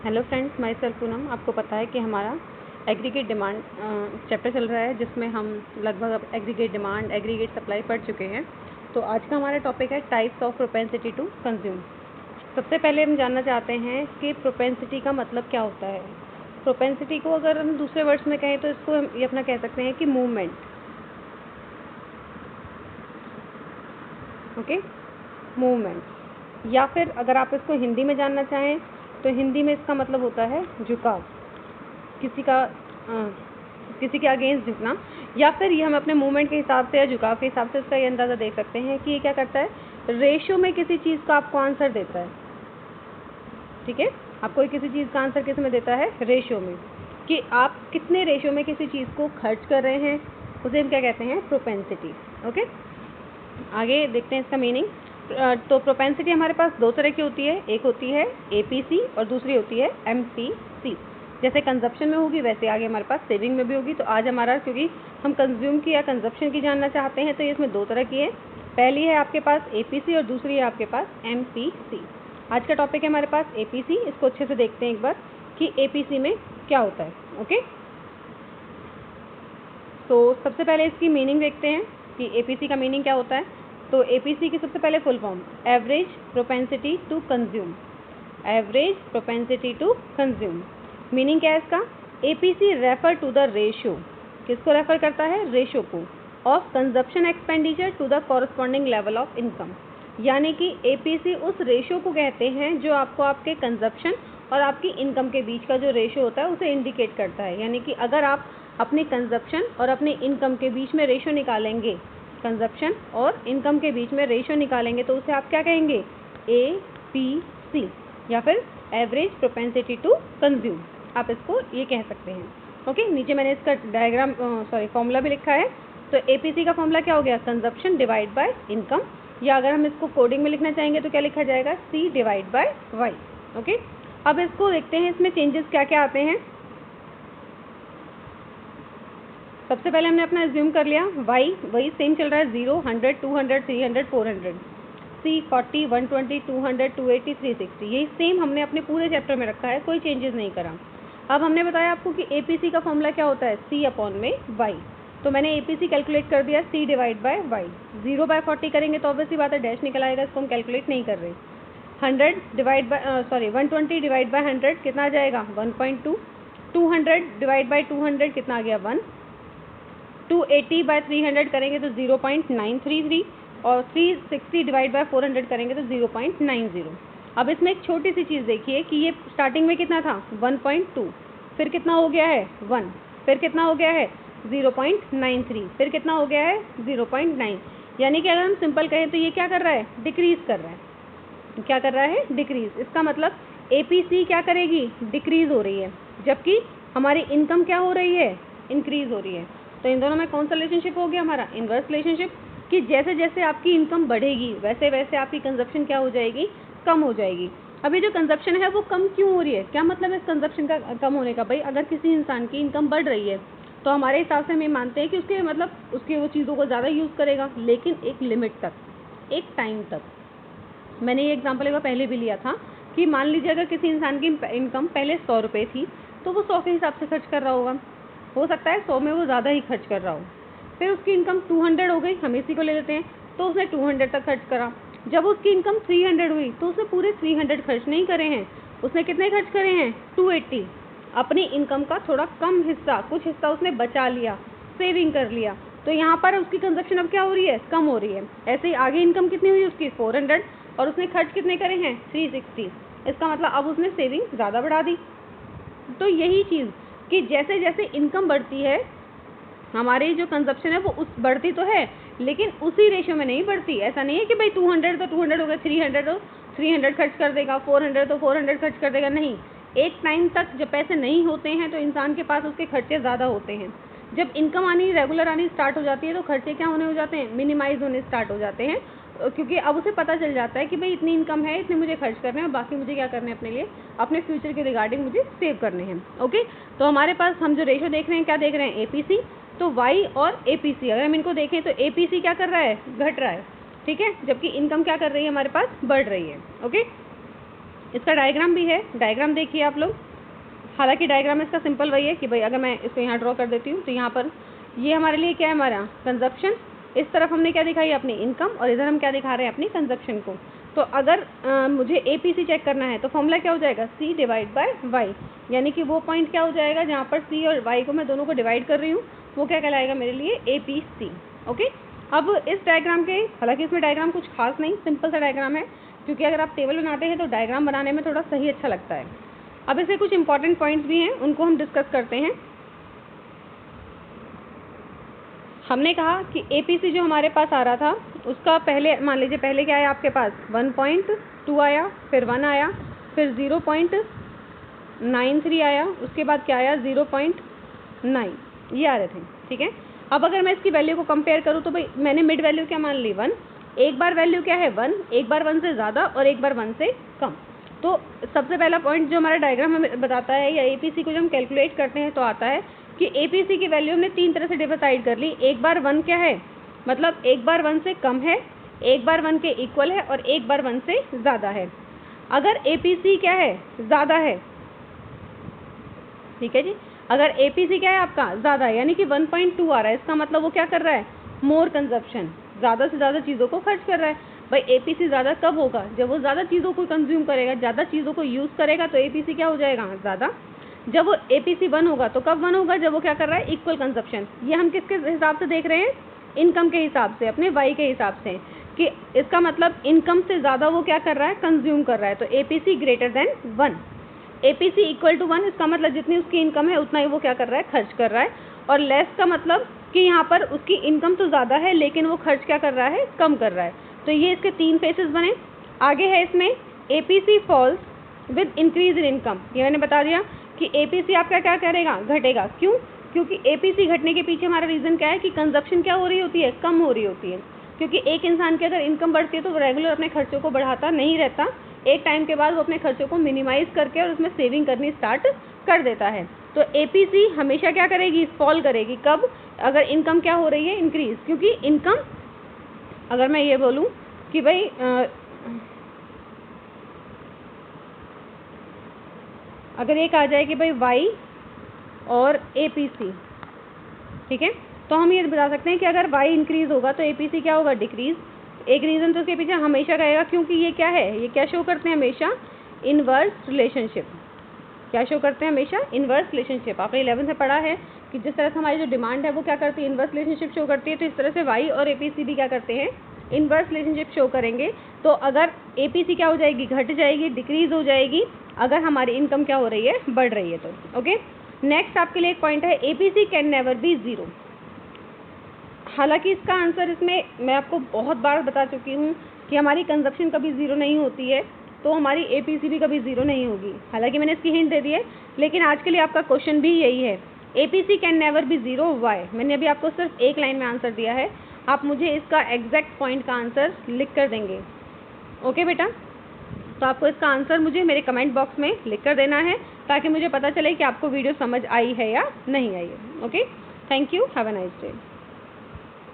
Hello friends, my self Poonam. आपको पता है कि हमारा एग्रीगेट डिमांड चैप्टर चल रहा है, जिसमें हम लगभग अब एग्रीगेट डिमांड, एग्रीगेट सप्लाई पढ़ चुके हैं। तो आज का हमारा टॉपिक है types of propensity to consume. सबसे पहले हम जानना चाहते हैं कि प्रोपेंसिटी का मतलब क्या होता है। प्रोपेंसिटी को अगर हम दूसरे वर्ड्स में कहें तो इसको हम ये अपना कह सकते हैं कि मूवमेंट। Okay, movement. या फिर अगर आप इसको हिंदी में जानना चाहें तो हिंदी में इसका मतलब होता है झुकाव, किसी के अगेंस्ट झुकना। या फिर ये हम अपने मूवमेंट के हिसाब से या झुकाव के हिसाब से इसका ये अंदाज़ा दे सकते हैं कि ये क्या करता है, रेशो में किसी चीज़ का आपको आंसर देता है। ठीक है, आपको किसी चीज़ का आंसर किस में देता है, रेशो में, कि आप कितने रेशो में किसी चीज़ को खर्च कर रहे हैं, उसे हम क्या कहते हैं, प्रोपेंसिटी। ओके, आगे देखते हैं इसका मीनिंग। तो प्रोपेंसिटी हमारे पास दो तरह की होती है, एक होती है एपीसी और दूसरी होती है एमपीसी। जैसे कंजप्शन में होगी वैसे आगे हमारे पास सेविंग में भी होगी। तो आज हमारा, क्योंकि हम कंज्यूम की या कंजप्शन की जानना चाहते हैं, तो ये इसमें दो तरह की है। पहली है आपके पास एपीसी और दूसरी है आपके पास एमपीसी। आज का टॉपिक है हमारे पास एपीसी। इसको अच्छे से देखते हैं एक बार कि एपीसी में क्या होता है। ओके, तो सबसे पहले इसकी मीनिंग देखते हैं कि एपीसी का मीनिंग क्या होता है। तो एपीसी की सबसे पहले full form, average propensity to consume. Average propensity to consume meaning क्या है इसका, APC refer to the ratio. किसको रेफर करता है, रेशियो को, of consumption expenditure to the corresponding level of income. यानी कि एपीसी उस रेशियो को कहते हैं जो आपको आपके कंजप्शन और आपकी इनकम के बीच का जो रेशियो होता है उसे इंडिकेट करता है। यानी कि अगर आप अपने कंजप्शन और अपने इनकम के बीच में रेशियो निकालेंगे, कंजप्शन और इनकम के बीच में रेशियो निकालेंगे, तो उसे आप क्या कहेंगे, एपीसी, या फिर एवरेज प्रोपेंसिटी टू कंज्यूम, आप इसको ये कह सकते हैं। ओके, नीचे मैंने इसका डायग्राम फॉर्मूला भी लिखा है। तो एपीसी का फॉर्मूला क्या हो गया, कंजप्शन डिवाइड बाय इनकम, या अगर हम इसको कोडिंग में लिखना चाहेंगे तो क्या लिखा जाएगा, सी डिवाइड बाय वाई। ओके, अब इसको देखते हैं इसमें चेंजेस क्या क्या आते हैं। सबसे पहले हमने अपना एज्यूम कर लिया, वाई वही सेम चल रहा है, 0, 100, 200, 300, 400, सी 40, 120, 200, 280, 360, यही सेम हमने अपने पूरे चैप्टर में रखा है, कोई चेंजेस नहीं करा। अब हमने बताया आपको कि एपीसी का फॉर्मूला क्या होता है, सी अपॉन में वाई। तो मैंने एपीसी कैलकुलेट कर दिया, सी डिवाइड बाय वाई। 0/40 करेंगे तो ऑब्वियसली बात है डैश निकल आएगा, इसको हम कैलकुलेट नहीं कर रहे। 100 डिवाइड बाय 120 डिवाइड बाय 100 कितना आ जाएगा, 1.2। 200 डिवाइड बाय 200 कितना आ गया, 1। 280/300 करेंगे तो 0.933, और 360 डिवाइड बाय 400 करेंगे तो 0.90। अब इसमें एक छोटी सी चीज़ देखिए कि ये स्टार्टिंग में कितना था, 1.2, फिर कितना हो गया है, 1, फिर कितना हो गया है, 0.93, फिर कितना हो गया है, 0.9। यानी कि अगर हम सिंपल कहें तो ये क्या कर रहा है, डिक्रीज कर रहा है। क्या कर रहा है, डिक्रीज। इसका मतलब एपीसी क्या करेगी, डिक्रीज हो रही है, जबकि हमारी इनकम क्या हो रही है, इंक्रीज हो रही है। तो इन दोनों में कौन सा रिलेशनशिप हो गया, हमारा इन्वर्स रिलेशनशिप, कि जैसे जैसे आपकी इनकम बढ़ेगी वैसे वैसे आपकी कंजप्शन क्या हो जाएगी, कम हो जाएगी। अभी जो कंजप्शन है वो कम क्यों हो रही है, क्या मतलब है इस कंजप्शन का कम होने का, भाई अगर किसी इंसान की इनकम बढ़ रही है तो हमारे हिसाब से हम ये मानते हैं कि उसके मतलब उसके वो चीज़ों को ज़्यादा यूज़ करेगा, लेकिन एक लिमिट तक, एक टाइम तक। मैंने ये एग्जाम्पल एक बार पहले भी लिया था कि मान लीजिए अगर किसी इंसान की इनकम पहले 100 रुपये थी तो वो 100 के हिसाब से खर्च कर रहा होगा, हो सकता है 100 में वो ज़्यादा ही खर्च कर रहा हो। फिर उसकी इनकम 200 हो गई, हम इसी को ले लेते हैं, तो उसने 200 तक खर्च करा। जब उसकी इनकम 300 हुई तो उसने पूरे 300 खर्च नहीं करे हैं, उसने कितने खर्च करे हैं, 280। अपनी इनकम का थोड़ा कम हिस्सा, कुछ हिस्सा उसने बचा लिया, सेविंग कर लिया। तो यहाँ पर उसकी कंजप्शन अब क्या हो रही है, कम हो रही है। ऐसे ही आगे इनकम कितनी हुई उसकी, 400, और उसने खर्च कितने करे हैं, 360। इसका मतलब अब उसने सेविंग ज़्यादा बढ़ा दी। तो यही चीज़ कि जैसे जैसे इनकम बढ़ती है हमारी जो कंजप्शन है वो उस बढ़ती तो है, लेकिन उसी रेशियो में नहीं बढ़ती। ऐसा नहीं है कि भाई 200 तो 200 हो गया, 300 तो 300 खर्च कर देगा, 400 तो 400 खर्च कर देगा, नहीं। एक टाइम तक जब पैसे नहीं होते हैं तो इंसान के पास उसके खर्चे ज़्यादा होते हैं। जब इनकम आनी, रेगुलर आनी स्टार्ट हो जाती है तो खर्चे क्या होने हो जाते हैं, मिनिमाइज होने स्टार्ट हो जाते हैं, क्योंकि अब उसे पता चल जाता है कि भाई इतनी इनकम है, इतने मुझे खर्च करने हैं, बाकी मुझे क्या करने हैं, अपने लिए, अपने फ्यूचर के रिगार्डिंग मुझे सेव करने हैं। ओके, तो हमारे पास हम जो रेशो देख रहे हैं, क्या देख रहे हैं, एपीसी। तो वाई और एपीसी अगर हम इनको देखें तो एपीसी क्या कर रहा है, घट रहा है, ठीक है, जबकि इनकम क्या कर रही है, हमारे पास बढ़ रही है। ओके, इसका डायग्राम भी है, डायग्राम देखिए आप लोग। हालांकि डायग्राम इसका सिंपल वही है कि भाई अगर मैं इसको यहाँ ड्रॉ कर देती हूँ तो यहाँ पर ये हमारे लिए क्या है, हमारा कंजप्शन। इस तरफ हमने क्या दिखाई, अपनी इनकम, और इधर हम क्या दिखा रहे हैं, अपनी कंजप्शन को। तो अगर मुझे APC चेक करना है तो फॉर्मूला क्या हो जाएगा, C डिवाइड बाय वाई, यानी कि वो पॉइंट क्या हो जाएगा जहाँ पर C और Y को मैं दोनों को डिवाइड कर रही हूँ, वो क्या कहलाएगा मेरे लिए, APC। ओके, अब इस डायग्राम के, हालांकि इसमें डायग्राम कुछ खास नहीं, सिंपल सा डायग्राम है, क्योंकि अगर आप टेबल बनाते हैं तो डायग्राम बनाने में थोड़ा सही अच्छा लगता है। अब इससे कुछ इंपॉर्टेंट पॉइंट्स भी हैं, उनको हम डिस्कस करते हैं। हमने कहा कि APC जो हमारे पास आ रहा था उसका पहले, मान लीजिए पहले क्या आया आपके पास, 1.2 आया, फिर 1 आया, फिर 0.93 आया, उसके बाद क्या आया, 0.9, ये आ रहे थे। ठीक है, अब अगर मैं इसकी वैल्यू को कंपेयर करूँ तो भाई मैंने मिड वैल्यू क्या मान ली, 1, एक बार वैल्यू क्या है 1, एक बार 1 से ज़्यादा और एक बार 1 से कम। तो सबसे पहला पॉइंट जो हमारा डायग्राम हमें बताता है, या APC को जब हम कैलकुलेट करते हैं तो आता है कि APC की वैल्यू हमने 3 तरह से डिसाइड कर ली। एक बार 1 क्या है, मतलब एक बार 1 से कम है, एक बार 1 के इक्वल है, और एक बार 1 से ज़्यादा है। अगर APC क्या है, ज़्यादा है, ठीक है जी, अगर APC क्या है आपका, ज़्यादा है, यानी कि 1.2 आ रहा है, इसका मतलब वो क्या कर रहा है, मोर कंजप्शन, ज़्यादा से ज़्यादा चीज़ों को खर्च कर रहा है। भाई APC ज़्यादा कब होगा, जब वो ज़्यादा चीज़ों को कंज्यूम करेगा, ज़्यादा चीज़ों को यूज़ करेगा, तो APC क्या हो जाएगा, ज़्यादा। जब वो APC 1 होगा तो कब 1 होगा, जब वो क्या कर रहा है, इक्वल कंजप्शन। ये हम किसके हिसाब से देख रहे हैं, इनकम के हिसाब से, अपने वाई के हिसाब से, कि इसका मतलब इनकम से ज़्यादा वो क्या कर रहा है, कंज्यूम कर रहा है। तो APC greater than 1, APC equal to 1, इसका मतलब जितनी उसकी इनकम है उतना ही वो क्या कर रहा है, खर्च कर रहा है। और लेस का मतलब कि यहाँ पर उसकी इनकम तो ज़्यादा है लेकिन वो खर्च क्या कर रहा है, कम कर रहा है। तो ये इसके 3 फेसेस बने। आगे है इसमें APC falls with increase in income. ये मैंने बता दिया कि APC आपका क्या करेगा, घटेगा। क्यों, क्योंकि APC घटने के पीछे हमारा रीज़न क्या है कि कंजप्शन क्या हो रही होती है, कम हो रही होती है। क्योंकि एक इंसान की अगर इनकम बढ़ती है तो वो रेगुलर अपने खर्चों को बढ़ाता नहीं रहता, एक टाइम के बाद वो अपने खर्चों को मिनिमाइज़ करके और उसमें सेविंग करनी स्टार्ट कर देता है। तो APC हमेशा क्या करेगी, फॉल करेगी। कब, अगर इनकम क्या हो रही है, इंक्रीज। क्योंकि इनकम, अगर मैं ये बोलूँ कि भाई अगर एक आ जाए कि भाई वाई और APC, ठीक है, तो हम ये बता सकते हैं कि अगर वाई इंक्रीज होगा तो APC क्या होगा, डिक्रीज। एक रीज़न तो उसके पीछे हमेशा रहेगा, क्योंकि ये क्या है, ये क्या शो करते हैं हमेशा, इनवर्स रिलेशनशिप। क्या शो करते हैं हमेशा, इनवर्स रिलेशनशिप। आपने 11th में पढ़ा है कि जिस तरह से हमारी जो डिमांड है वो क्या करती है, इनवर्स रिलेशनशिप शो करती है। तो इस तरह से वाई और APC भी क्या करते हैं, इनवर्स रिलेशनशिप शो करेंगे। तो अगर APC क्या हो जाएगी, घट जाएगी, डिक्रीज हो जाएगी, अगर हमारी इनकम क्या हो रही है, बढ़ रही है तो। ओके, नेक्स्ट आपके लिए एक पॉइंट है, APC can never be zero. हालांकि इसका आंसर इसमें मैं आपको बहुत बार बता चुकी हूँ कि हमारी कंजप्शन कभी ज़ीरो नहीं होती है, तो हमारी APC भी कभी ज़ीरो नहीं होगी। हालांकि मैंने इसकी हिंट दे दी है, लेकिन आज के लिए आपका क्वेश्चन भी यही है, APC can never be zero, why. मैंने अभी आपको सिर्फ एक लाइन में आंसर दिया है, आप मुझे इसका एग्जैक्ट पॉइंट का आंसर लिख कर देंगे। ओके बेटा, तो आपको इसका आंसर मुझे मेरे कमेंट बॉक्स में लिख कर देना है, ताकि मुझे पता चले कि आपको वीडियो समझ आई है या नहीं आई है। Okay, thank you, have a nice day.